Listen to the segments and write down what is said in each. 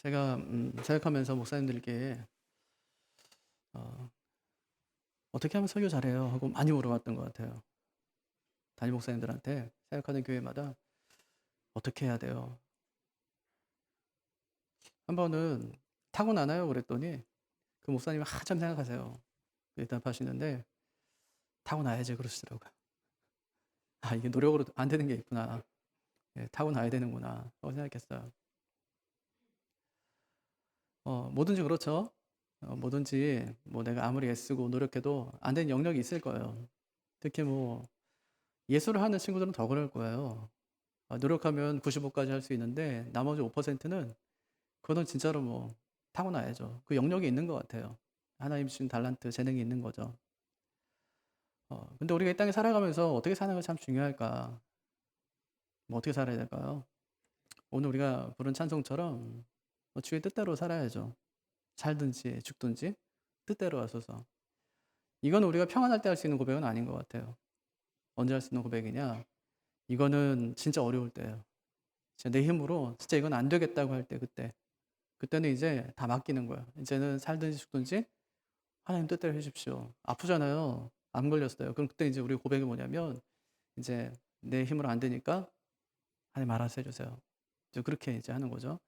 제가 생각하면서 목사님들께 어 "어떻게 하면 설교 잘해요?" 하고 많이 물어봤던 것 같아요. 담임 목사님들한테 사역하는 교회마다 "어떻게 해야 돼요?" 한 번은 "타고나나요?" 그랬더니 그 목사님이 한참 생각하세요. 대답하시는데 "타고나야지." 그러시더라고요. '아 이게 노력으로 안 되는 게 있구나. 예 타고나야 되는구나.' 라고 생각했어요. 뭐든지 그렇죠. 뭐든지 뭐 내가 아무리 애쓰고 노력해도 안 되는 영역이 있을 거예요. 특히 뭐 예술을 하는 친구들은 더 그럴 거예요. 노력하면 95 까지 할 수 있는데 나머지 5%는 그거는 진짜로 뭐 타고나야죠. 그 영역이 있는 것 같아요. 하나님 주신 달란트, 재능이 있는 거죠. 근데 우리가 이 땅에 살아가면서 어떻게 사는 게 참 중요할까? 뭐 어떻게 살아야 될까요? 오늘 우리가 부른 찬송처럼 주의 뜻대로 살아야죠. 살든지 죽든지 뜻대로 하소서. 이건 우리가 평안할 때 할 수 있는 고백은 아닌 것 같아요. 언제 할 수 있는 고백이냐? 이거는 진짜 어려울 때예요. 진짜 내 힘으로 진짜 이건 안 되겠다고 할 때 그때. 그때는 이제 다 맡기는 거예요. 이제는 살든지 죽든지 하나님 뜻대로 해 주십시오. 아프잖아요. 암 걸렸어요. 그럼 그때 이제 우리 고백이 뭐냐면 이제 내 힘으로 안 되니까 하나님 알아서 해 주세요. 이제 그렇게 이제 하는 거죠.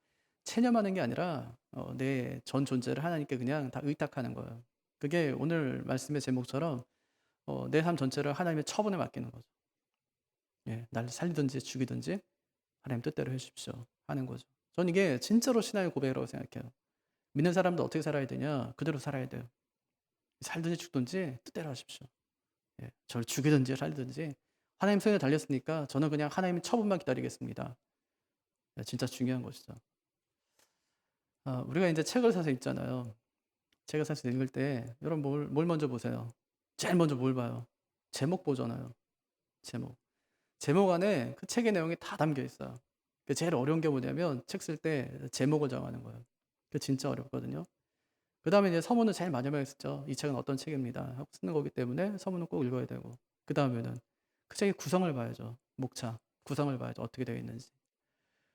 체념하는 게 아니라 내 전 존재를 하나님께 그냥 다 의탁하는 거예요. 그게 오늘 말씀의 제목처럼 내 삶 전체를 하나님의 처분에 맡기는 거죠. 예. 날 살리든지 죽이든지 하나님 뜻대로 해 주십시오 하는 거죠. 저는 이게 진짜로 신앙의 고백이라고 생각해요. 믿는 사람도 어떻게 살아야 되냐? 그대로 살아야 돼요. 살든지 죽든지 뜻대로 하십시오. 예. 저를 죽이든지 살리든지 하나님 손에 달렸으니까 저는 그냥 하나님의 처분만 기다리겠습니다. 예 진짜 중요한 것이죠. 우리가 인제 책을 사서 읽잖아요. 책을 사서 읽을 때 여러분 뭘 먼저 보세요? 제일 먼저 뭘 봐요? 제목 보잖아요. 제목. 제목 안에 그 책의 내용이 다 담겨 있어요. 그 제일 어려운 게 뭐냐면 책 쓸 때 제목을 정하는 거예요. 그게 진짜 어렵거든요. 그다음에 이제 서문을 제일 마지막에 쓰죠. "이 책은 어떤 책입니다." 하고 쓰는 거기 때문에 서문은 꼭 읽어야 되고 그다음에는 그 책의 구성을 봐야죠. 목차, 구성을 봐야죠. 어떻게 되어 있는지.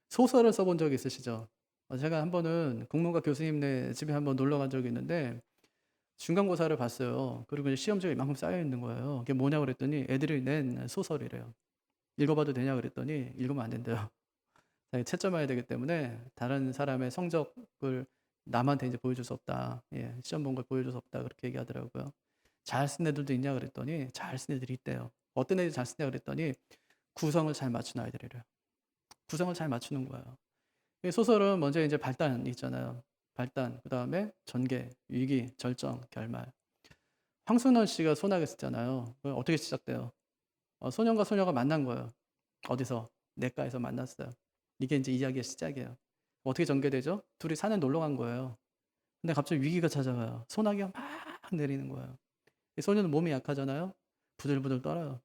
소설을 써본 적이 있으시죠? 제가 한 번은 국문과 교수님네 집에 한번 놀러 간 적이 있는데 중간고사를 봤어요. 그리고 이제 시험지가 이만큼 쌓여 있는 거예요. 그게 뭐냐고 그랬더니 애들이 낸 소설이래요. "읽어봐도 되냐?" 그랬더니 읽으면 안 된대요. 자기 채점해야 되기 때문에 다른 사람의 성적을 남한테 이제 보여줄 수 없다. 예. 시험 본 걸 보여줄 수 없다. 그렇게 얘기하더라고요. 잘 쓴 애들도 있냐 그랬더니 잘 쓴 애들이 있대요. 어떤 애들이 잘 쓰냐 그랬더니 구성을 잘 맞추는 아이들이래요. 구성을 잘 맞추는 거예요. 이 소설은 먼저 이제 발단이 있잖아요. 발단, 그다음에 전개, 위기, 절정, 결말. 황순원 씨가 소나기 썼잖아요. 어떻게 시작돼요? 소년과 소녀가 만난 거예요. 어디서? 냇가에서 만났어요. 이게 인제 이야기의 시작이에요. 어떻게 전개되죠? 둘이 산에 놀러 간 거예요. 근데 갑자기 위기가 찾아와요. 소나기가 막 내리는 거예요. 이 소년은 몸이 약하잖아요. 부들부들 떨어요.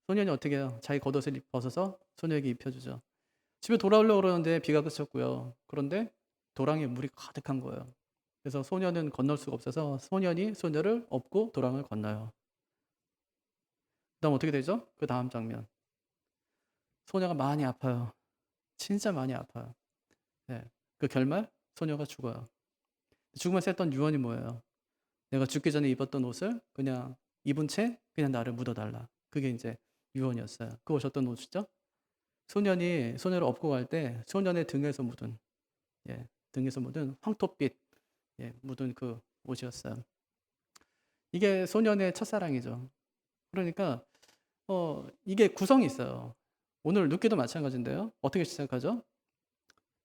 소년이 어떻게 해요? 자기 겉옷을 벗어서 소녀에게 입혀 주죠. 집에 돌아오려고 그러는데 비가 그쳤고요. 그런데 도랑에 물이 가득한 거예요. 그래서 소년은 건널 수가 없어서 소년이 소녀를 업고 도랑을 건너요. 그다음 어떻게 되죠? 그다음 장면. 소녀가 많이 아파요. 진짜 많이 아파요. 네. 그 결말 소녀가 죽어요. 죽으면서 했던 유언이 뭐예요? "내가 죽기 전에 입었던 옷을 그냥 입은 채 그냥 나를 묻어 달라." 그게 인제 유언이었어요. 그 옷이 어떤 옷이죠? 소년이 소녀를 업고 갈 때 소년의 등에서 묻은 등에서 묻은 황토빛 묻은 그 옷이었어요. 이게 소년의 첫사랑이죠. 그러니까 이게 구성이 있어요. 오늘 눕기도 마찬가지인데요. 어떻게 시작하죠?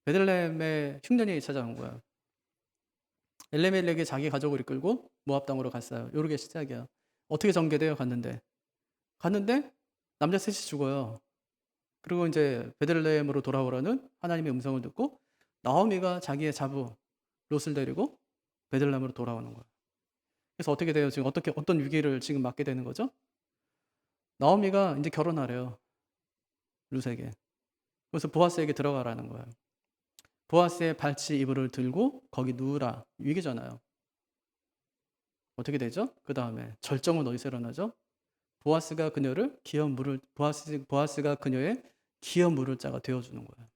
베들레헴에 흉년이 찾아온 거예요. 엘레멜렉이 자기 가족을 이끌고 모압 땅으로 갔어요. 요렇게 시작이에요. 어떻게 전개돼요? 갔는데 남자 셋이 죽어요. 그리고 인제 베들레헴으로 돌아오라는 하나님의 음성을 듣고 나오미가 자기의 자부 롯을 데리고 베들레헴으로 돌아오는 거예요. 그래서 어떻게 돼요? 지금 어떤 위기를 지금 맞게 되는 거죠? 나오미가 인제 결혼하래요, 룻에게. 그래서 보아스에게 들어가라는 거예요. 보아스의 발치 이불을 들고 "거기 누우라." 위기잖아요. 어떻게 되죠? 그다음에 절정은 어디서 일어나죠? 보아스가 그녀의 기업 물을 자가 되어 주는 거예요.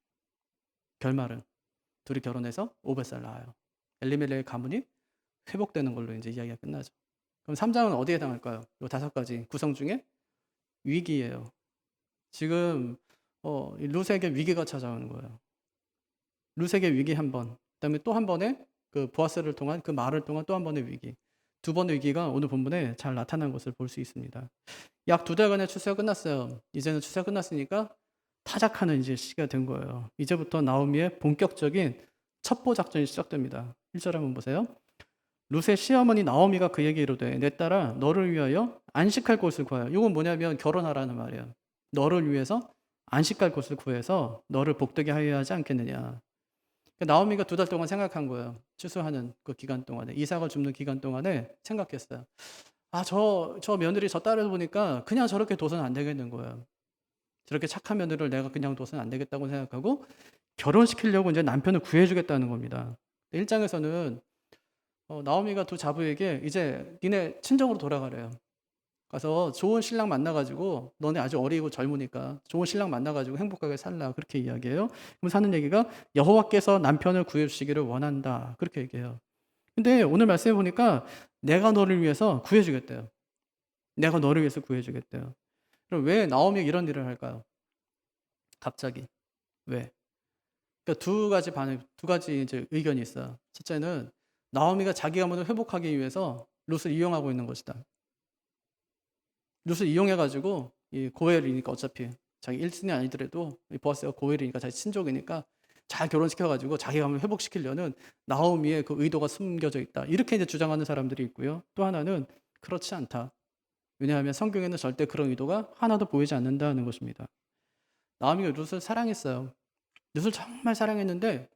결말은. 둘이 결혼해서 500살 낳아요. 엘리멜렉의 가문이 회복되는 걸로 이제 이야기가 끝나죠. 그럼 3장은 어디에 해당할까요? 요 5가지 구성 중에 위기예요. 지금 이 룻에게 위기가 찾아오는 거예요. 룻에게 위기 한 번, 그다음에 또 한 번의 그 보아스를 통한 그 말을 통한 또 한 번의 위기. 두 번의 위기가 오늘 본문에 잘 나타난 것을 볼 수 있습니다. 약 2달간의 추수가 끝났어요. 이제는 추수가 끝났으니까 타작하는 이제 시기가 된 거예요. 이제부터 나오미의 본격적인 첩보 작전이 시작됩니다. 1절 한번 보세요. 룻의 시어머니 나오미가 그에게 이르되 내 딸아 너를 위하여 안식할 곳을 구하여. 이건 뭐냐면 결혼하라는 말이에요. 너를 위해서 안식할 곳을 구해서 너를 복되게 하여야 하지 않겠느냐. 나오미가 2달 동안 생각한 거예요. 추수하는 그 기간 동안에, 이삭을 줍는 기간 동안에 생각했어요. 아, 저 며느리 저 딸을 보니까 그냥 저렇게 둬서는 안 되겠는 거예요. 저렇게 착한 며느리를 내가 그냥 둬서는 안 되겠다고 생각하고 결혼시키려고 이제 남편을 구해주겠다는 겁니다. 1장에서는 나오미가 두 자부에게 이제 니네 친정으로 돌아가래요. 가서 좋은 신랑 만나가지고 너네 아주 어리고 젊으니까 좋은 신랑 만나가지고 행복하게 살라 그렇게 이야기해요. 그럼 사는 얘기가 여호와께서 남편을 구해주시기를 원한다 그렇게 얘기해요. 근데 오늘 말씀해 보니까 내가 너를 위해서 구해주겠대요. 내가 너를 위해서 구해주겠대요. 그럼 왜 나오미 이런 일을 할까요? 갑자기 왜? 그러니까 두 가지 이제 의견이 있어요. 첫째는 나오미가 자기 가문을 회복하기 위해서 룻을 이용하고 있는 것이다. 룻을 이용해가지고 이 고엘이니까 어차피 자기 일순이 아니더라도 보아스가 고엘이니까 자기 친족이니까 잘 결혼시켜가지고 자기 가문을 회복시키려는 나오미의 그 의도가 숨겨져 있다. 이렇게 이제 주장하는 사람들이 있고요. 또 하나는 그렇지 않다. 왜냐하면 성경에는 절대 그런 의도가 하나도 보이지 않는다는 것입니다. 나오미가 룻을 사랑했어요. 룻을 정말 사랑했는데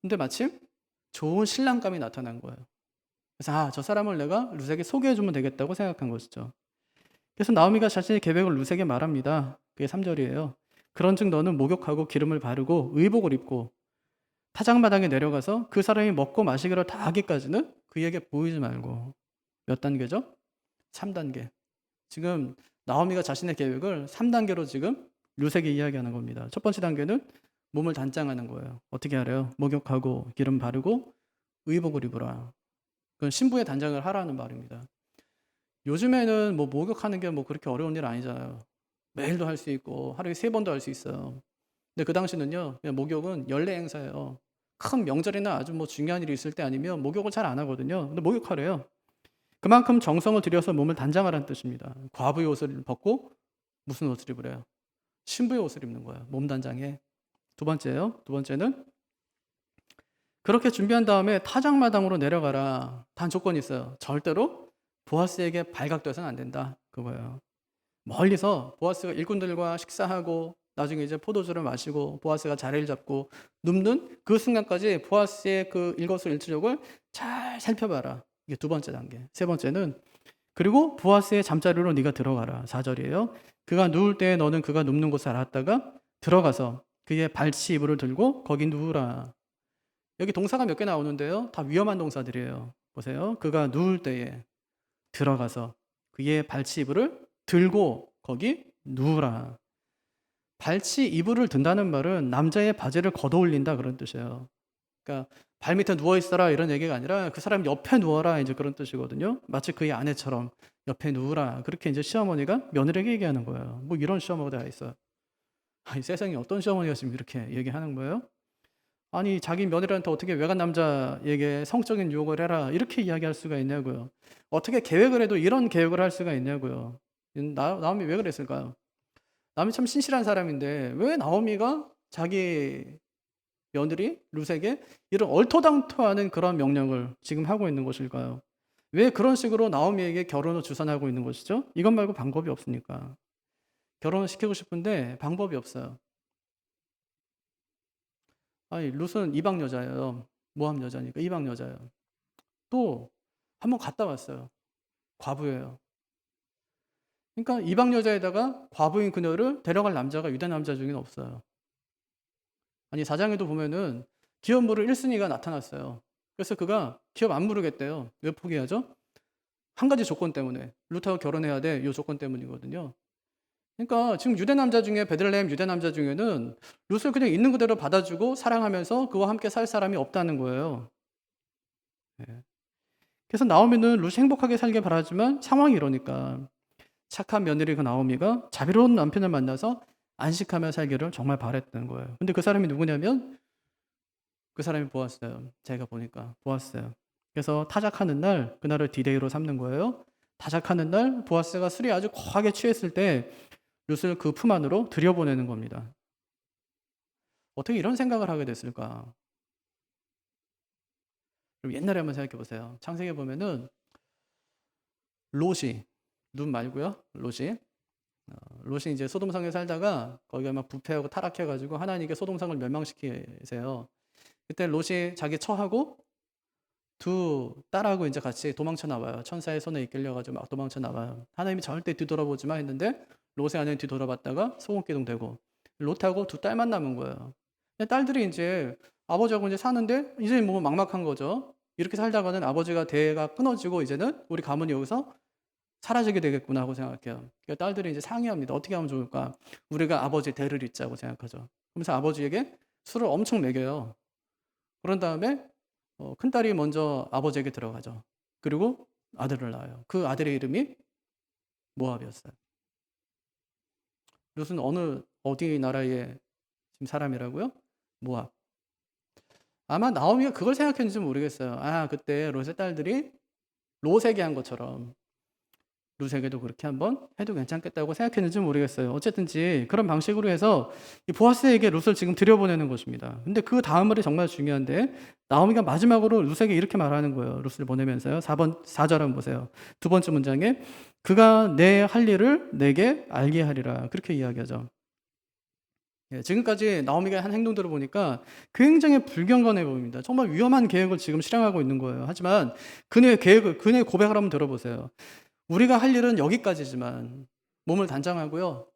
근데 마침 좋은 신랑감이 나타난 거예요. 그래서 저 사람을 내가 룻에게 소개해주면 되겠다고 생각한 것이죠. 그래서 나오미가 자신의 계획을 룻에게 말합니다. 그게 3절이에요. 그런즉 너는 목욕하고 기름을 바르고 의복을 입고 타작마당에 내려가서 그 사람이 먹고 마시기를 다 하기까지는 그에게 보이지 말고. 몇 단계죠? 3단계. 지금 나오미가 자신의 계획을 3단계로 지금 룻에게 이야기하는 겁니다. 첫 번째 단계는 몸을 단장하는 거예요. 어떻게 하래요? 목욕하고 기름 바르고 의복을 입으라. 그건 신부의 단장을 하라는 말입니다. 요즘에는 뭐 목욕하는 게 뭐 그렇게 어려운 일 아니잖아요. 매일도 할 수 있고 하루에 3번도 할 수 있어요. 근데 그 당시는요, 그냥 목욕은 연례 행사예요. 큰 명절이나 아주 뭐 중요한 일이 있을 때 아니면 목욕을 잘 안 하거든요. 근데 목욕하래요. 그만큼 정성을 들여서 몸을 단장하라는 뜻입니다. 과부의 옷을 벗고 무슨 옷을 입으래요? 신부의 옷을 입는 거예요. 몸 단장해. 두 번째예요. 두 번째는 그렇게 준비한 다음에 타작마당으로 내려가라. 단 조건이 있어요. 절대로 보아스에게 발각돼서는 안 된다. 그거예요. 멀리서 보아스가 일꾼들과 식사하고 나중에 이제 포도주를 마시고 보아스가 자리를 잡고 눕는 그 순간까지 보아스의 그 일거수일투족을 잘 살펴봐라. 이게 두 번째 단계. 세 번째는 그리고 보아스의 잠자리로 네가 들어가라. 4절이에요. 그가 누울 때에 너는 그가 눕는 곳을 알았다가 들어가서 그의 발치 이불을 들고 거기 누우라. 여기 동사가 몇 개 나오는데요. 다 위험한 동사들이에요. 보세요. 그가 누울 때에 들어가서 그의 발치 이불을 들고 거기 누우라. 발치 이불을 든다는 말은 남자의 바지를 걷어올린다 그런 뜻이에요. 그러니까 발 밑에 누워 있어라 이런 얘기가 아니라 그 사람 옆에 누워라 이제 그런 뜻이거든요. 마치 그의 아내처럼 옆에 누우라. 그렇게 이제 시어머니가 며느리에게 얘기하는 거예요. 뭐 이런 시어머니가 있어요. 이 세상에 어떤 시어머니가 지금 이렇게 얘기하는 거예요? 아니 자기 며느리한테 어떻게 외간 남자에게 성적인 유혹을 해라 이렇게 이야기할 수가 있냐고요. 어떻게 계획을 해도 이런 계획을 할 수가 있냐고요. 나오미 왜 그랬을까요? 나오미 참 신실한 사람인데 왜 나오미가 자기 며느리 룻에게 이런 얼토당토하는 그런 명령을 지금 하고 있는 것일까요? 왜 그런 식으로 나오미에게 결혼을 주선하고 있는 것이죠? 이것 말고 방법이 없으니까. 결혼을 시키고 싶은데 방법이 없어요. 아니 룻은 이방 여자예요. 모함 여자니까 이방 여자예요. 또 한번 갔다 왔어요. 과부예요. 그러니까 이방 여자에다가 과부인 그녀를 데려갈 남자가 유대 남자 중에는 없어요. 아니 4장에도 보면은 기업 모를 1순위가 나타났어요. 그래서 그가 기업 안 물으겠대요. 왜 포기하죠? 한 가지 조건 때문에. 룻하고 결혼해야 돼. 이 조건 때문이거든요. 그러니까 지금 유대 남자 중에 베들레헴 유대 남자 중에는 룻을 그냥 있는 그대로 받아주고 사랑하면서 그와 함께 살 사람이 없다는 거예요. 예. 그래서 나오미는 룻이 행복하게 살길 바라지만 상황이 이러니까 착한 며느리 그 나오미가 자비로운 남편을 만나서 안식하며 살기를 정말 바랬던 거예요. 근데 그 사람이 누구냐면 그 사람이 보았어요. 제가 보니까 보았어요. 그래서 타작하는 날 그날을 디데이로 삼는 거예요. 타작하는 날 보아스가 술이 아주 거하게 취했을 때 룻을 그 품 안으로 들여보내는 겁니다. 어떻게 이런 생각을 하게 됐을까? 그럼 옛날에 한번 생각해 보세요. 창세기에 보면은 롯이 눈 말고요. 롯이 이제 소돔성에 살다가 거기가 막 부패하고 타락해가지고 하나님께 소돔성을 멸망시키세요. 그때 롯이 자기 처하고 두 딸하고 이제 같이 도망쳐 나와요. 천사의 손에 이끌려가지고 막 도망쳐 나와요. 하나님이 절대 뒤돌아보지 마 했는데 롯의 아내는 뒤돌아봤다가 소금기둥 되고 롯하고 두 딸만 남은 거예요. 근데 딸들이 이제 아버지하고 이제 사는데 이제 뭐 막막한 거죠. 이렇게 살다가는 아버지가 대가 끊어지고 이제는 우리 가문이 여기서 사라지게 되겠구나 하고 생각해요. 그러니까 딸들이 이제 상의합니다. 어떻게 하면 좋을까? 우리가 아버지 대를 잇자고 생각하죠. 그러면서 아버지에게 술을 엄청 먹여요. 그런 다음에 큰딸이 먼저 아버지에게 들어가죠. 그리고 아들을 낳아요. 그 아들의 이름이 모압이었어요. 롯은 어디 나라의 지금 사람이라고요? 모압. 아마 나오미가 그걸 생각했는지 모르겠어요. 아, 그때 롯의 딸들이 롯에게 한 것처럼 룻에게도 그렇게 한번 해도 괜찮겠다고 생각했는지 모르겠어요. 어쨌든지 그런 방식으로 해서 이 보아스에게 룻을 지금 들여보내는 것입니다. 근데 그 다음 말이 정말 중요한데 나오미가 마지막으로 룻에게 이렇게 말하는 거예요. 룻을 보내면서요. 4절 한번 보세요. 두 번째 문장에 그가 내 할 일을 내게 알게 하리라. 그렇게 이야기하죠. 예, 지금까지 나오미가 한 행동들을 보니까 굉장히 불경건해 보입니다. 정말 위험한 계획을 지금 실행하고 있는 거예요. 하지만 그의 고백을 한번 들어보세요. 우리가 할 일은 여기까지지만 몸을 단장하고요.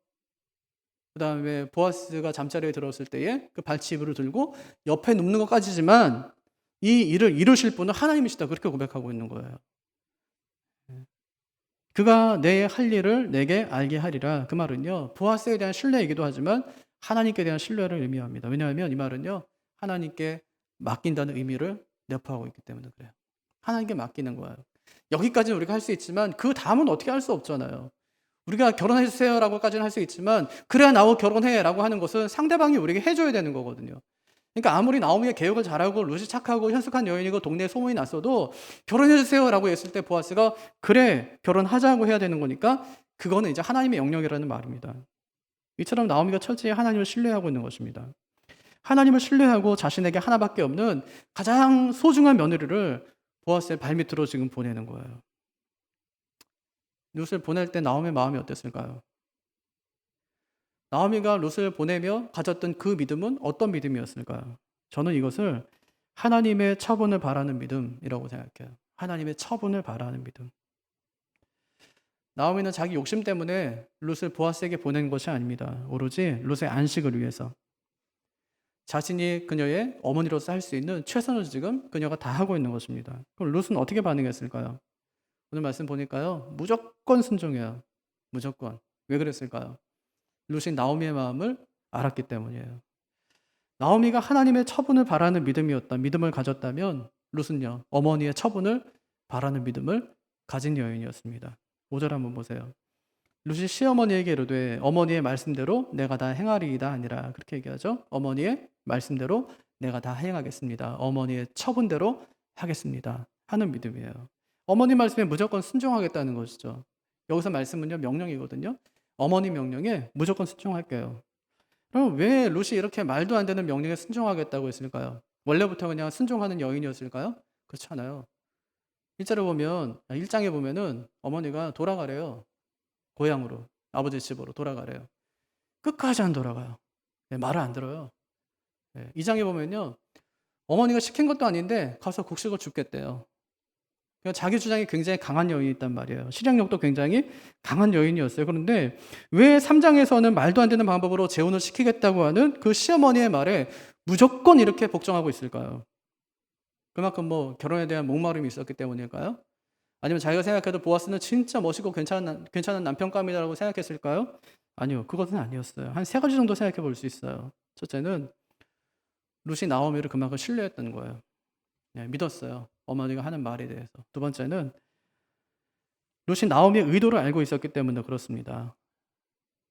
그 다음에 보아스가 잠자리에 들어왔을 때에 그 발치이불을 들고 옆에 눕는 것까지지만 이 일을 이루실 분은 하나님이시다. 그렇게 고백하고 있는 거예요. 그가 내 할 일을 내게 알게 하리라. 그 말은요. 보아스에 대한 신뢰이기도 하지만 하나님께 대한 신뢰를 의미합니다. 왜냐하면 이 말은요. 하나님께 맡긴다는 의미를 내포하고 있기 때문에 그래요. 하나님께 맡기는 거예요. 여기까지는 우리가 할 수 있지만 그 다음은 어떻게 할 수 없잖아요. 우리가 결혼해 주세요라고까지는 할 수 있지만 그래야 나하고 결혼해라고 하는 것은 상대방이 우리에게 해줘야 되는 거거든요. 그러니까 아무리 나오미가 개혁을 잘하고 룻이 착하고 현숙한 여인이고 동네에 소문이 났어도 결혼해 주세요라고 했을 때 보아스가 그래 결혼하자고 해야 되는 거니까 그거는 이제 하나님의 영역이라는 말입니다. 이처럼 나오미가 철저히 하나님을 신뢰하고 있는 것입니다. 하나님을 신뢰하고 자신에게 하나밖에 없는 가장 소중한 며느리를 보아스의 발밑으로 지금 보내는 거예요. 룻을 보낼 때 나오미의 마음이 어땠을까요? 나오미가 룻을 보내며 가졌던 그 믿음은 어떤 믿음이었을까요? 저는 이것을 하나님의 처분을 바라는 믿음이라고 생각해요. 하나님의 처분을 바라는 믿음. 나오미는 자기 욕심 때문에 룻을 보아스에게 보낸 것이 아닙니다. 오로지 룻의 안식을 위해서. 자신이 그녀의 어머니로서 할 수 있는 최선을 지금 그녀가 다 하고 있는 것입니다. 그럼 룻은 어떻게 반응했을까요? 오늘 말씀 보니까요. 무조건 순종해요. 무조건. 왜 그랬을까요? 룻이 나오미의 마음을 알았기 때문이에요. 나오미가 하나님의 처분을 바라는 믿음을 가졌다면 룻은요. 어머니의 처분을 바라는 믿음을 가진 여인이었습니다. 5절 한번 보세요. 룻이 시어머니에게 이르되 어머니의 말씀대로 내가 다 행하리이다 아니라 그렇게 얘기하죠. 어머니의 말씀대로 내가 다 행하겠습니다. 어머니의 처분대로 하겠습니다. 하는 믿음이에요. 어머니 말씀에 무조건 순종하겠다는 것이죠. 여기서 말씀은요 명령이거든요. 어머니 명령에 무조건 순종할게요. 그럼 왜 룻이 이렇게 말도 안 되는 명령에 순종하겠다고 했을까요? 원래부터 그냥 순종하는 여인이었을까요? 그렇지 않아요. 1장에 보면은 어머니가 돌아가래요. 고향으로, 아버지 집으로 돌아가래요. 끝까지 안 돌아가요. 네, 말을 안 들어요. 네, 2장에 보면요. 어머니가 시킨 것도 아닌데 가서 곡식을 줍겠대요. 그러니까 자기 주장이 굉장히 강한 여인이 있단 말이에요. 실행력도 굉장히 강한 여인이었어요. 그런데 왜 3장에서는 말도 안 되는 방법으로 재혼을 시키겠다고 하는 그 시어머니의 말에 무조건 이렇게 복종하고 있을까요? 그만큼 뭐 결혼에 대한 목마름이 있었기 때문일까요? 아니면 자기가 생각해도 보아스는 진짜 멋있고 괜찮은 남편감이라고 생각했을까요? 아니요. 그것은 아니었어요. 한 세 가지 정도 생각해 볼 수 있어요. 첫째는 룻이 나오미를 그만큼 신뢰했던 거예요. 예, 믿었어요. 어머니가 하는 말에 대해서. 두 번째는 룻이 나오미의 의도를 알고 있었기 때문에 그렇습니다.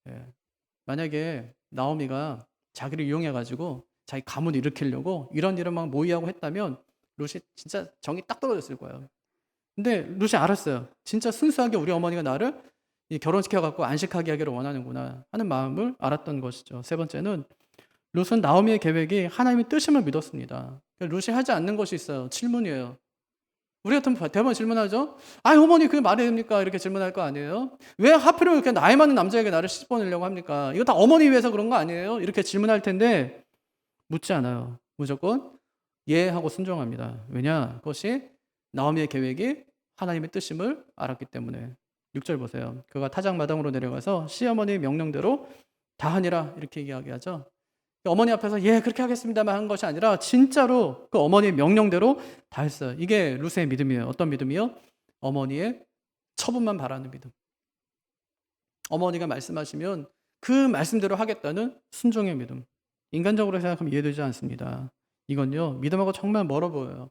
예. 만약에 나오미가 자기를 이용해 가지고 자기 가문을 일으키려고 이런 일을 막 모의하고 했다면 룻이 진짜 정이 딱 떨어졌을 거예요. 근데 룻이 알았어요. 진짜 순수하게 우리 어머니가 나를 결혼시켜 갖고 안식하게 하기를 원하는구나 하는 마음을 알았던 것이죠. 세 번째는 룻은 나오미의 계획이 하나님의 뜻임을 믿었습니다. 룻이 하지 않는 것이 있어요. 질문이에요. 우리 같으면 대부분 질문하죠. 아, 어머니 그게 말이 됩니까? 이렇게 질문할 거 아니에요? 왜 하필이면 이렇게 나이 많은 남자에게 나를 시집보내려고 합니까? 이거 다 어머니 위해서 그런 거 아니에요? 이렇게 질문할 텐데 묻지 않아요. 무조건 예 하고 순종합니다. 왜냐? 그것이 나오미의 계획이 하나님의 뜻임을 알았기 때문에. 6절 보세요. 그가 타작마당으로 내려가서 시어머니의 명령대로 다 하니라 이렇게 이야기하죠. 어머니 앞에서 예 그렇게 하겠습니다만 한 것이 아니라 진짜로 그 어머니의 명령대로 다 했어요. 이게 룻의 믿음이에요. 어떤 믿음이요? 어머니의 처분만 바라는 믿음. 어머니가 말씀하시면 그 말씀대로 하겠다는 순종의 믿음. 인간적으로 생각하면 이해되지 않습니다. 이건요 믿음하고 정말 멀어 보여요.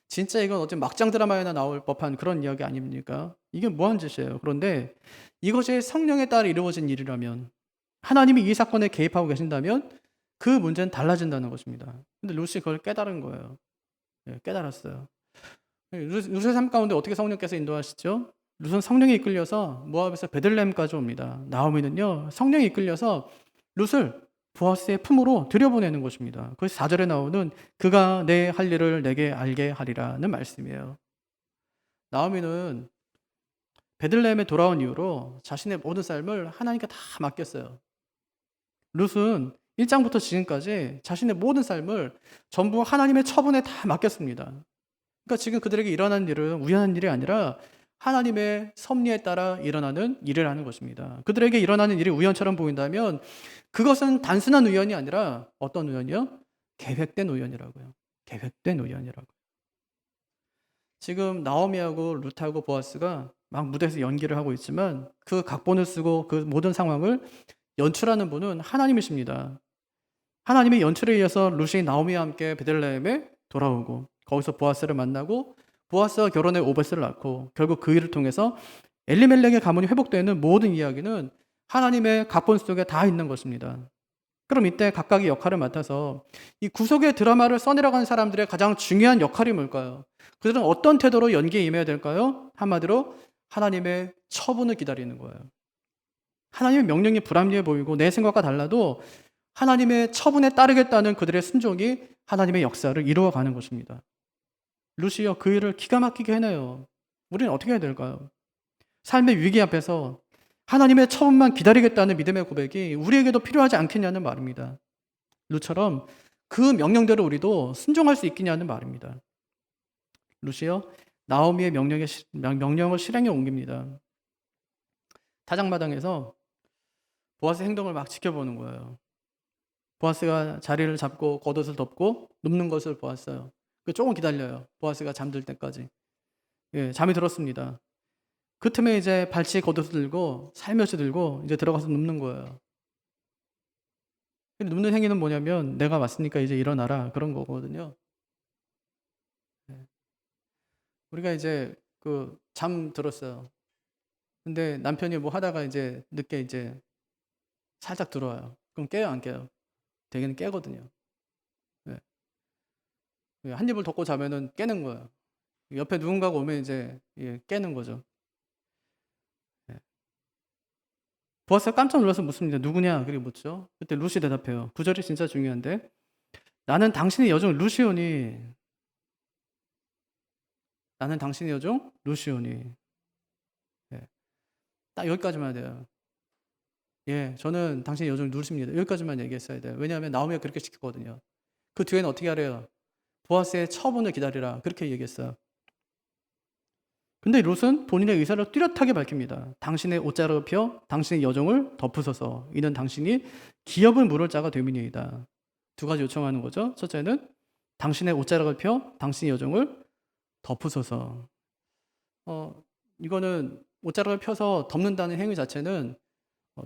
진짜 이건 어떤 막장 드라마에나 나올 법한 그런 이야기 아닙니까? 이게 뭐한 짓이에요. 그런데 이것이 성령에 따라 이루어진 일이라면 하나님이 이 사건에 개입하고 계신다면 그 문제는 달라진다는 것입니다. 근데 룻이 그걸 깨달은 거예요. 예, 깨달았어요. 룻의 삶 가운데 어떻게 성령께서 인도하시죠? 룻은 성령에 이끌려서 모압에서 베들레헴까지 옵니다. 나오미는요 성령에 이끌려서 룻을 보아스의 품으로 들여보내는 것입니다. 그래서 4절에 나오는 그가 내 할 일을 내게 알게 하리라는 말씀이에요. 나오미는 베들레헴에 돌아온 이후로 자신의 모든 삶을 하나님께 다 맡겼어요. 룻은 1장부터 지금까지 자신의 모든 삶을 전부 하나님의 처분에 다 맡겼습니다. 그러니까 지금 그들에게 일어나는 일은 우연한 일이 아니라 하나님의 섭리에 따라 일어나는 일이라는 것입니다. 그들에게 일어나는 일이 우연처럼 보인다면 그것은 단순한 우연이 아니라 어떤 우연이요? 계획된 우연이라고요. 계획된 우연이라고요. 지금 나오미하고 룻하고 보아스가 막 무대에서 연기를 하고 있지만 그 각본을 쓰고 그 모든 상황을 연출하는 분은 하나님이십니다. 하나님의 연출에 의해서 룻이 나오미와 함께 베들레헴에 돌아오고 거기서 보아스를 만나고 보아스와 결혼해 오벳을 낳고 결국 그 일을 통해서 엘리멜렉의 가문이 회복되는 모든 이야기는 하나님의 각본 속에 다 있는 것입니다. 그럼 이때 각각의 역할을 맡아서 이 구속의 드라마를 써내려가는 사람들의 가장 중요한 역할이 뭘까요? 그들은 어떤 태도로 연기에 임해야 될까요? 한마디로 하나님의 처분을 기다리는 거예요. 하나님의 명령이 불합리해 보이고 내 생각과 달라도 하나님의 처분에 따르겠다는 그들의 순종이 하나님의 역사를 이루어가는 것입니다. 룻이요 그 일을 기가 막히게 해내요. 우리는 어떻게 해야 될까요? 삶의 위기 앞에서 하나님의 처분만 기다리겠다는 믿음의 고백이 우리에게도 필요하지 않겠냐는 말입니다. 룻처럼 그 명령대로 우리도 순종할 수 있겠냐는 말입니다. 룻이요 나오미의 명령을 실행에 옮깁니다. 타작마당에서 보아스 행동을 막 지켜보는 거예요. 보아스가 자리를 잡고 겉옷을 덮고 눕는 것을 보았어요. 조금 기다려요. 보아스가 잠들 때까지. 예, 잠이 들었습니다. 그 틈에 이제 발치에 겉옷을 들고 살며시 들고 이제 들어가서 눕는 거예요. 눕는 행위는 뭐냐면 내가 왔으니까 이제 일어나라 그런 거거든요. 예. 우리가 이제 잠 들었어요. 근데 남편이 뭐 하다가 이제 늦게 이제 살짝 들어와요. 그럼 깨요, 안 깨요? 대개는 깨거든요. 예. 한 입을 덮고 자면은 깨는 거예요. 옆에 누군가가 오면 이제 깨는 거죠. 예. 보아스가 깜짝 놀라서 묻습니다. 누구냐? 그렇게 묻죠. 그때 룻이 대답해요. 구절이 진짜 중요한데 나는 당신의 여종 룻이오니 나는 당신의 여종 룻이오니 예. 딱 여기까지만 돼요. 예, 저는 당신의 여종 룻입니다. 여기까지만 얘기했어야 돼요. 왜냐하면 나오미가 그렇게 시켰거든요. 그 뒤에는 어떻게 하래요? 보아스의 처분을 기다리라 그렇게 얘기했어요. 근데 룻은 본인의 의사를 뚜렷하게 밝힙니다. 당신의 옷자락을 펴 당신의 여종을 덮으소서. 이는 당신이 기업을 물을 자가 됨이니이다. 두 가지 요청하는 거죠. 첫째는 당신의 옷자락을 펴 당신의 여종을 덮으소서. 이거는 옷자락을 펴서 덮는다는 행위 자체는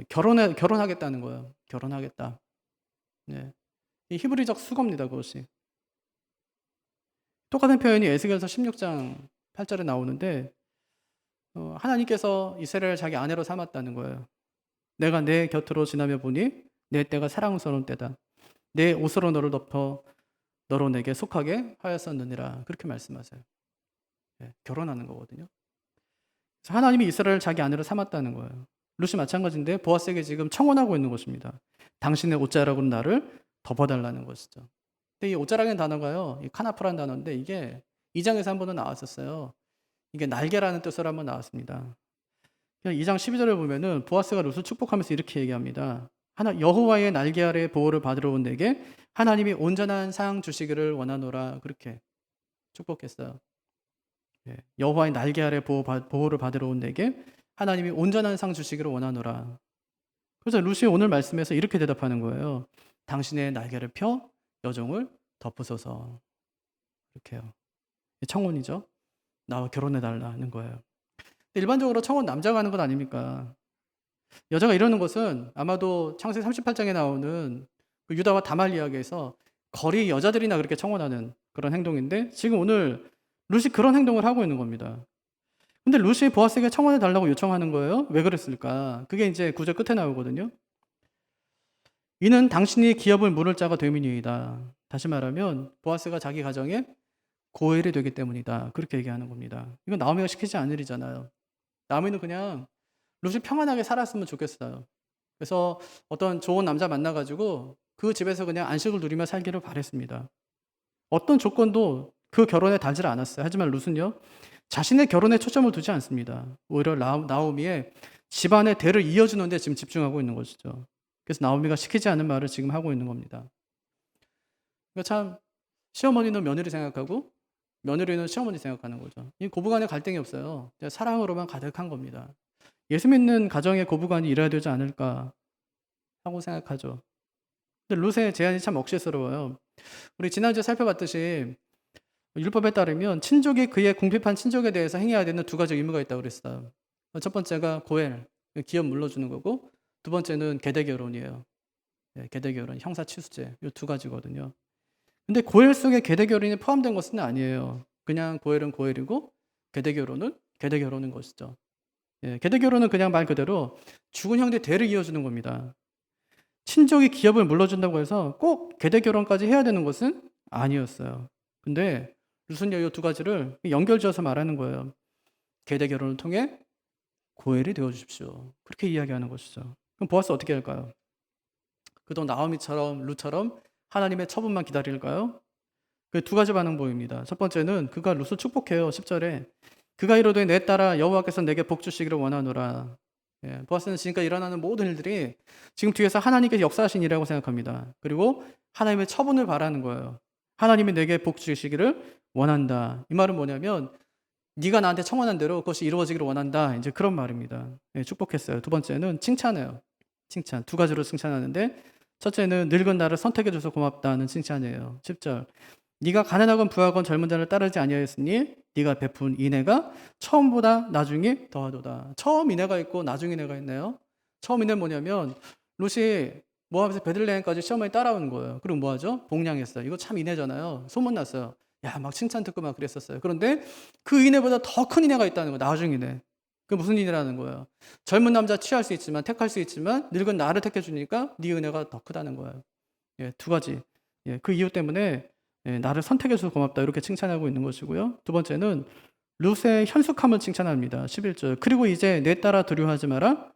결혼하겠다는 거예요. 결혼하겠다. 네. 이 히브리적 수거입니다, 그것이. 똑같은 표현이 에스겔서 16장 8절에 나오는데 하나님께서 이스라엘을 자기 아내로 삼았다는 거예요. 내가 내 곁으로 지나며 보니 내 때가 사랑스러운 때다. 내 옷으로 너를 덮어 너로 내게 속하게 하였었느니라. 그렇게 말씀하세요. 네, 결혼하는 거거든요. 그래서 하나님이 이스라엘을 자기 아내로 삼았다는 거예요. 룻이 마찬가지인데 보아스에게 지금 청혼하고 있는 것입니다. 당신의 옷자락으로 나를 덮어달라는 것이죠. 근데 이 옷자락이라는 단어가요, 이 카나프라는 단어인데 이게 2장에서 한 번은 나왔었어요. 이게 날개라는 뜻으로 한번 나왔습니다. 2장 12절을 보면은 보아스가 룻을 축복하면서 이렇게 얘기합니다. 여호와의 날개 아래 보호를 받으러 온 내게 하나님이 온전한 상 주시기를 원하노라. 그렇게 축복했어요. 여호와의 날개 아래 보호를 받으러 온 내게 하나님이 온전한 상 주시기를 원하노라. 그래서 룻이 오늘 말씀에서 이렇게 대답하는 거예요. 당신의 날개를 펴 여종을 덮으소서. 이렇게요. 청혼이죠. 나와 결혼해달라는 거예요. 일반적으로 청혼 남자가 하는 것 아닙니까? 여자가 이러는 것은 아마도 창세기 38장에 나오는 그 유다와 다말 이야기에서 거리 여자들이나 그렇게 청혼하는 그런 행동인데 지금 오늘 룻이 그런 행동을 하고 있는 겁니다. 근데 룻이 보아스에게 청혼해 달라고 요청하는 거예요. 왜 그랬을까? 그게 이제 9절 끝에 나오거든요. 이는 당신이 기업을 물을 자가 됨이니이다. 다시 말하면 보아스가 자기 가정에 고엘이 되기 때문이다. 그렇게 얘기하는 겁니다. 이건 나오미가 시키지 않은 일이잖아요. 나오미는 그냥 룻이 평안하게 살았으면 좋겠어요. 그래서 어떤 좋은 남자 만나가지고 그 집에서 그냥 안식을 누리며 살기를 바랬습니다. 어떤 조건도 그 결혼에 달지 않았어요. 하지만 룻은요, 자신의 결혼에 초점을 두지 않습니다. 오히려 나오미의 집안의 대를 이어주는 데 지금 집중하고 있는 것이죠. 그래서 나오미가 시키지 않은 말을 지금 하고 있는 겁니다. 그러니까 참 시어머니는 며느리 생각하고 며느리는 시어머니 생각하는 거죠. 이 고부간에 갈등이 없어요. 사랑으로만 가득한 겁니다. 예수 믿는 가정의 고부간이 이래야 되지 않을까 하고 생각하죠. 근데 룻의 제안이 참 억지스러워요. 우리 지난주에 살펴봤듯이 율법에 따르면 친족이 그의 궁핍한 친족에 대해서 행해야 되는 두 가지 의무가 있다고 그랬어요. 첫 번째가 고엘, 기업 물러주는 거고, 두 번째는 계대결혼이에요. 계대결혼, 형사치수제, 이 두 가지거든요. 근데 고엘 속에 계대결혼이 포함된 것은 아니에요. 그냥 고엘은 고엘이고 계대결혼은 계대결혼인 것이죠. 계대결혼은 그냥 말 그대로 죽은 형제 대를 이어주는 겁니다. 친족이 기업을 물러준다고 해서 꼭 계대결혼까지 해야 되는 것은 아니었어요. 근데 룻은 이 두 가지를 연결지어서 말하는 거예요. 계대결혼을 통해 고엘이 되어주십시오. 그렇게 이야기하는 것이죠. 그럼 보아스 어떻게 할까요? 그동안 나오미처럼 룻처럼 하나님의 처분만 기다릴까요? 그 두 가지 반응 보입니다. 첫 번째는 그가 룻을 축복해요. 10절에 그가 이르되 내 딸아 여호와께서 내게 복 주시기를 원하노라. 보아스는 지금까지 일어나는 모든 일들이 지금 뒤에서 하나님께서 역사하신 일이라고 생각합니다. 그리고 하나님의 처분을 바라는 거예요. 하나님이 내게 복 주시기를 원한다. 이 말은 뭐냐면 네가 나한테 청원한 대로 그것이 이루어지기를 원한다. 이제 그런 말입니다. 축복했어요. 두 번째는 칭찬해요. 칭찬. 두 가지로 칭찬하는데 첫째는 늙은 나를 선택해줘서 고맙다는 칭찬이에요. 10절 네가 가난하건 부하건 젊은 자를 따르지 아니하였으니 네가 베푼 인애가 처음보다 나중이 더하도다. 처음 인애가 있고 나중 인애가 있네요. 처음 인애는 뭐냐면 룻이 모압에서 베들레헴까지 시어머니 따라오는 거예요. 그리고 뭐하죠? 복량했어요. 이거 참 인애잖아요. 소문났어요. 야, 막 칭찬 듣고 막 그랬었어요. 그런데 그 인애보다 더 큰 인애가 있다는 거예요. 나중 인애. 그 무슨 인애라는 거예요? 젊은 남자 취할 수 있지만 택할 수 있지만 늙은 나를 택해주니까 네 은혜가 더 크다는 거예요. 두 가지. 그 이유 때문에 나를 선택해줘서 고맙다 이렇게 칭찬하고 있는 것이고요. 두 번째는 룻의 현숙함을 칭찬합니다. 11절 그리고 이제 내 딸아 두려워하지 마라.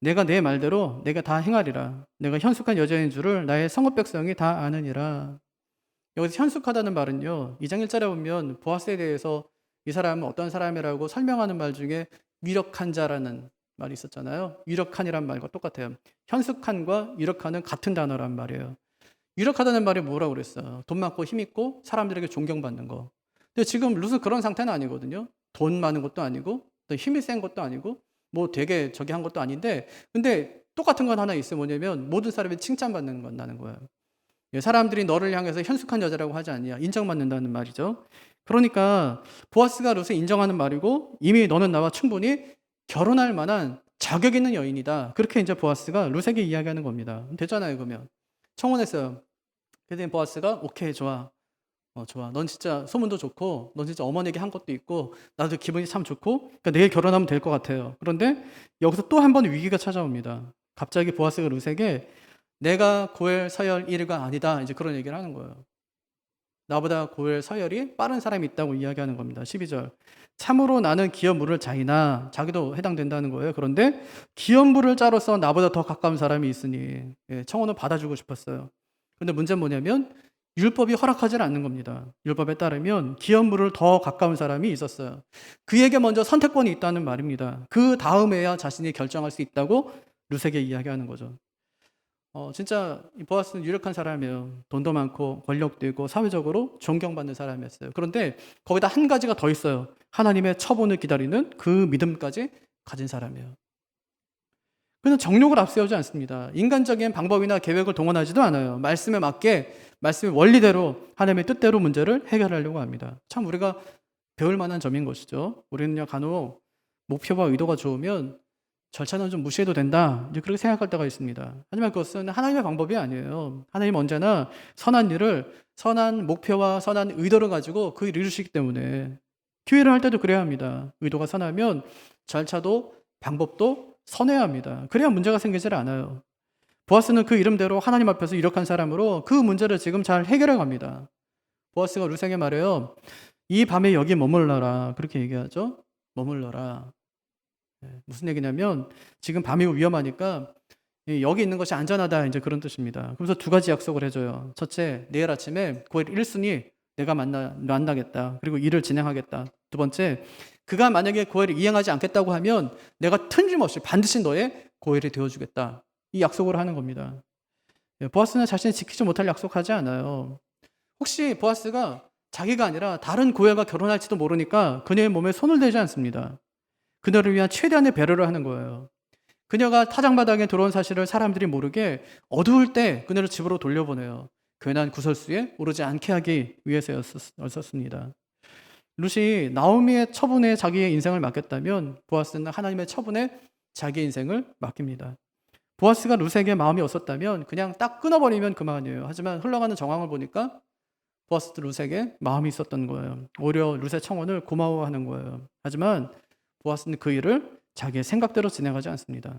내가 내 말대로 내가 다 행하리라. 내가 현숙한 여자인 줄을 나의 성읍 백성이 다 아느니라. 여기서 현숙하다는 말은요. 2장 1절에 보면 보아스에 대해서 이 사람은 어떤 사람이라고 설명하는 말 중에 유력한 자라는 말이 있었잖아요. 유력한이란 말과 똑같아요. 현숙한과 유력한은 같은 단어란 말이에요. 유력하다는 말이 뭐라고 그랬어요? 돈 많고 힘 있고 사람들에게 존경받는 거. 근데 지금 룻은 그런 상태는 아니거든요. 돈 많은 것도 아니고 또 힘이 센 것도 아니고 뭐 되게 저기 한 것도 아닌데 근데 똑같은 건 하나 있어요. 뭐냐면 모든 사람이 칭찬받는 건다는 거예요. 사람들이 너를 향해서 현숙한 여자라고 하지 않냐. 인정받는다는 말이죠. 그러니까 보아스가 룻을 인정하는 말이고 이미 너는 나와 충분히 결혼할 만한 자격 있는 여인이다. 그렇게 이제 보아스가 룻에게 이야기하는 겁니다. 됐잖아요, 그러면. 청혼했어요. 그랬더니 보아스가 오케이, 좋아. 좋아. 넌 진짜 소문도 좋고, 넌 진짜 어머니에게 한 것도 있고, 나도 기분이 참 좋고, 그러니까 내일 결혼하면 될 것 같아요. 그런데 여기서 또 한 번 위기가 찾아옵니다. 갑자기 보아스가 룻에게 내가 고엘 서열 1위가 아니다. 이제 그런 얘기를 하는 거예요. 나보다 고엘 서열이 빠른 사람이 있다고 이야기하는 겁니다. 12절. 참으로 나는 기업물을 자이나, 자기도 해당된다는 거예요. 그런데 기업물을 짜로서 나보다 더 가까운 사람이 있으니 청혼을 받아주고 싶었어요. 그런데 문제는 뭐냐면 율법이 허락하지 않는 겁니다. 율법에 따르면 기업물을 더 가까운 사람이 있었어요. 그에게 먼저 선택권이 있다는 말입니다. 그 다음에야 자신이 결정할 수 있다고 룻에게 이야기하는 거죠. 진짜 이 보아스는 유력한 사람이에요. 돈도 많고 권력도 있고 사회적으로 존경받는 사람이었어요. 그런데 거기다 한 가지가 더 있어요. 하나님의 처분을 기다리는 그 믿음까지 가진 사람이에요. 그는 정욕을 앞세우지 않습니다. 인간적인 방법이나 계획을 동원하지도 않아요. 말씀에 맞게 말씀의 원리대로 하나님의 뜻대로 문제를 해결하려고 합니다. 참 우리가 배울 만한 점인 것이죠. 우리는요, 간혹 목표와 의도가 좋으면 절차는 좀 무시해도 된다, 이제 그렇게 생각할 때가 있습니다. 하지만 그것은 하나님의 방법이 아니에요. 하나님은 언제나 선한 일을 선한 목표와 선한 의도를 가지고 그 일을 이루시기 때문에 기회를 할 때도 그래야 합니다. 의도가 선하면 절차도 방법도 선해야 합니다. 그래야 문제가 생기질 않아요. 보아스는 그 이름대로 하나님 앞에서 유력한 사람으로 그 문제를 지금 잘 해결해 갑니다. 보아스가 룻에게 말해요. 이 밤에 여기 머물러라. 그렇게 얘기하죠. 머물러라. 무슨 얘기냐면 지금 밤이고 위험하니까 여기 있는 것이 안전하다, 이제 그런 뜻입니다. 그래서 두 가지 약속을 해줘요. 첫째, 내일 아침에 고엘 1순위 내가 만나겠다. 그리고 일을 진행하겠다. 두 번째, 그가 만약에 고엘을 이행하지 않겠다고 하면 내가 틀림없이 반드시 너의 고엘이 되어주겠다. 이 약속을 하는 겁니다. 보아스는 자신이 지키지 못할 약속하지 않아요. 혹시 보아스가 자기가 아니라 다른 고엘과 결혼할지도 모르니까 그녀의 몸에 손을 대지 않습니다. 그녀를 위한 최대한의 배려를 하는 거예요. 그녀가 타작마당에 들어온 사실을 사람들이 모르게 어두울 때 그녀를 집으로 돌려보내요. 괜한 구설수에 오르지 않게 하기 위해서였습니다. 룻이 나오미의 처분에 자기의 인생을 맡겼다면 보아스는 하나님의 처분에 자기 인생을 맡깁니다. 보아스가 룻에게 마음이 없었다면 그냥 딱 끊어버리면 그만이에요. 하지만 흘러가는 정황을 보니까 보아스도 룻에게 마음이 있었던 거예요. 오히려 룻의 청혼을 고마워하는 거예요. 하지만 보아스는 그 일을 자기의 생각대로 진행하지 않습니다.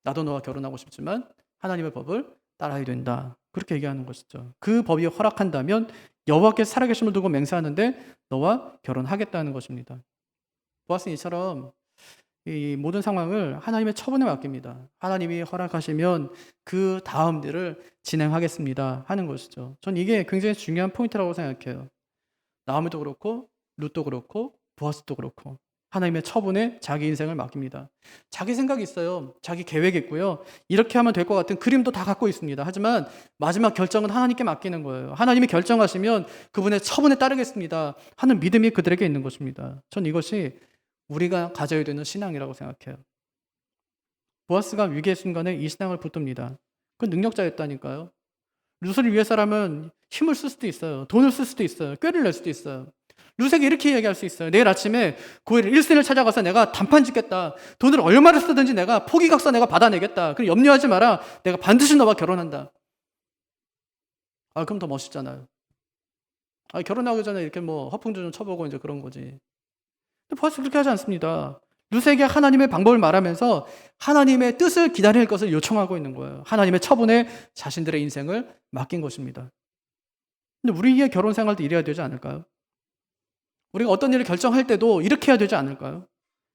나도 너와 결혼하고 싶지만 하나님의 법을 따라야 된다. 그렇게 얘기하는 것이죠. 그 법이 허락한다면 여호와께서 살아계심을 두고 맹세하는데 너와 결혼하겠다는 것입니다. 보아스는 이처럼 이 모든 상황을 하나님의 처분에 맡깁니다. 하나님이 허락하시면 그 다음 일을 진행하겠습니다 하는 것이죠. 전 이게 굉장히 중요한 포인트라고 생각해요. 나오미도 그렇고 룻도 그렇고 보아스도 그렇고 하나님의 처분에 자기 인생을 맡깁니다. 자기 생각이 있어요. 자기 계획이 있고요. 이렇게 하면 될 것 같은 그림도 다 갖고 있습니다. 하지만 마지막 결정은 하나님께 맡기는 거예요. 하나님이 결정하시면 그분의 처분에 따르겠습니다 하는 믿음이 그들에게 있는 것입니다. 전 이것이 우리가 가져야 되는 신앙이라고 생각해요. 보아스가 위기의 순간에 이 신앙을 붙듭니다. 그 능력자였다니까요. 룻을 위해서라면 힘을 쓸 수도 있어요. 돈을 쓸 수도 있어요. 꾀를 낼 수도 있어요. 룻에게 이렇게 얘기할 수 있어요. 내일 아침에 고엘 1순위를 찾아가서 내가 단판 짓겠다. 돈을 얼마를 쓰든지 내가 포기각서 내가 받아내겠다. 그럼 염려하지 마라. 내가 반드시 너와 결혼한다. 그럼 더 멋있잖아요. 결혼하기 전에 이렇게 뭐 허풍도 좀 쳐보고 이제 그런 거지. 근데 보아스 그렇게 하지 않습니다. 룻에게 하나님의 방법을 말하면서 하나님의 뜻을 기다릴 것을 요청하고 있는 거예요. 하나님의 처분에 자신들의 인생을 맡긴 것입니다. 근데 우리의 결혼 생활도 이래야 되지 않을까요? 우리가 어떤 일을 결정할 때도 이렇게 해야 되지 않을까요?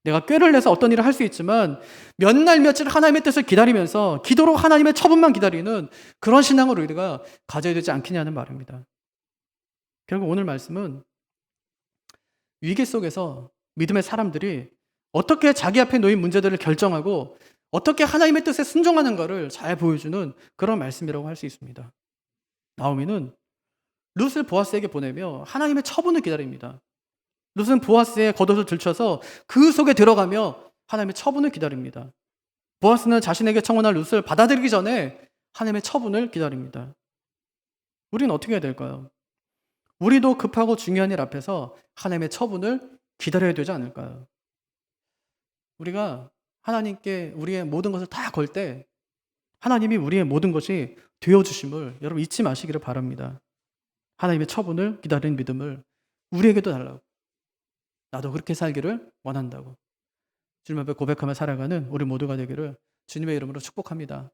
내가 꾀를 내서 어떤 일을 할 수 있지만 몇 날 며칠 하나님의 뜻을 기다리면서 기도로 하나님의 처분만 기다리는 그런 신앙을 우리가 가져야 되지 않겠냐는 말입니다. 결국 오늘 말씀은 위기 속에서 믿음의 사람들이 어떻게 자기 앞에 놓인 문제들을 결정하고 어떻게 하나님의 뜻에 순종하는가를 잘 보여주는 그런 말씀이라고 할 수 있습니다. 나오미는 룻을 보아스에게 보내며 하나님의 처분을 기다립니다. 룻은 보아스의 겉옷을 들춰서 그 속에 들어가며 하나님의 처분을 기다립니다. 보아스는 자신에게 청혼할 룻을 받아들이기 전에 하나님의 처분을 기다립니다. 우리는 어떻게 해야 될까요? 우리도 급하고 중요한 일 앞에서 하나님의 처분을 기다려야 되지 않을까요? 우리가 하나님께 우리의 모든 것을 다 걸 때 하나님이 우리의 모든 것이 되어 주심을 여러분 잊지 마시기를 바랍니다. 하나님의 처분을 기다리는 믿음을 우리에게도 달라고. 나도 그렇게 살기를 원한다고. 주님 앞에 고백하며 살아가는 우리 모두가 되기를 주님의 이름으로 축복합니다.